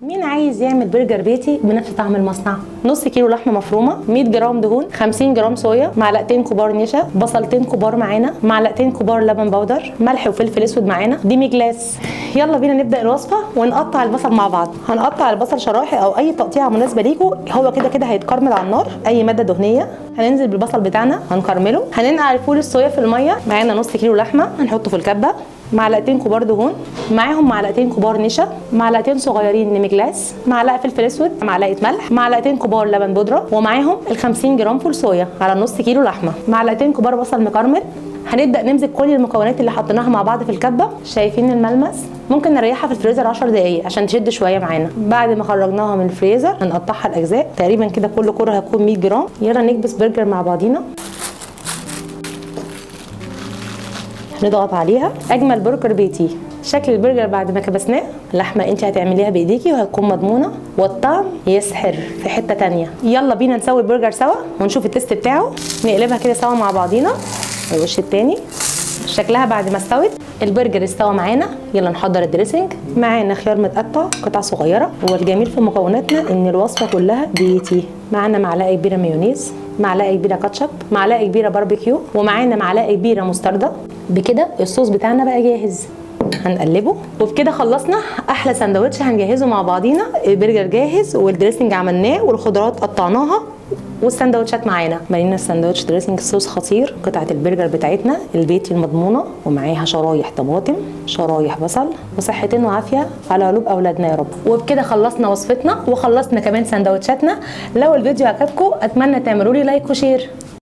مين عايز يعمل برجر بيتي بنفس طعم المصنع؟ نص كيلو لحمه مفرومه، 100 جرام دهون، 50 جرام صويا، معلقتين كبار نشا، بصلتين كبار معانا، معلقتين كبار لبن بودر، ملح وفلفل اسود معانا، ديمي جلاس. يلا بينا نبدا الوصفه ونقطع البصل مع بعض. هنقطع البصل شرايح او اي تقطيعه مناسبه ليكم، هو كده كده هيتكرمل على النار اي ماده دهنيه. هننزل بالبصل بتاعنا هنكرمله. هننقع الفول الصويا في الميه. معانا نص كيلو لحمه هنحطه في الكبه، معلقتين كبار دهون، معاهم معلقتين كبار نشا، معلقتين صغيرين نيمي جلاس، معلقه فلفل اسود، معلقه ملح، معلقتين كبار لبن بودره، ومعاهم ال 50 جرام فول صويا على نص كيلو لحمه، معلقتين كبار بصل مكرمل. هنبدا نمزج كل المكونات اللي حطيناها مع بعض في الكبه. شايفين الملمس؟ ممكن نريحها في الفريزر 10 دقايق عشان تشد شويه معانا. بعد ما خرجناها من الفريزر هنقطعها لاجزاء، تقريبا كده كل كره هتكون 100 جرام. يلا نكبس برجر مع بعضينا، نضغط عليها. اجمل برجر بيتي. شكل البرجر بعد ما كبسناه، لحمه انت هتعمليها بايديكي وهتكون مضمونه، والطعم يسحر في حته تانية. يلا بينا نسوي البرجر سوا ونشوف التست بتاعه. نقلبها كده سوا مع بعضينا الوش التاني. شكلها بعد ما استوت. البرجر استوى معانا. يلا نحضر الدريسنج. معانا خيار متقطع قطع صغيره، والجميل في مكوناتنا ان الوصفه كلها بيتي. معانا معلقه كبيره مايونيز، معلقه كبيره كاتشب، معلقه كبيره باربيكيو، ومعانا معلقه كبيره مستردة. بكده الصوص بتاعنا بقى جاهز. هنقلبه. وبكده خلصنا احلى سندوتش هنجهزه مع بعضينا. البرجر جاهز والدريسنج عملناه والخضروات قطعناها والسندوتشات معانا. مالينا السندوتش دريسنج صوص خطير. قطعه البرجر بتاعتنا البيتي المضمونه، ومعاها شرايح طماطم، شرايح بصل، وصحتين وعافيه على قلوب اولادنا يا رب. وبكده خلصنا وصفتنا وخلصنا كمان سندوتشاتنا. لو الفيديو عجبكم اتمنى تعملوا لي لايك وشير.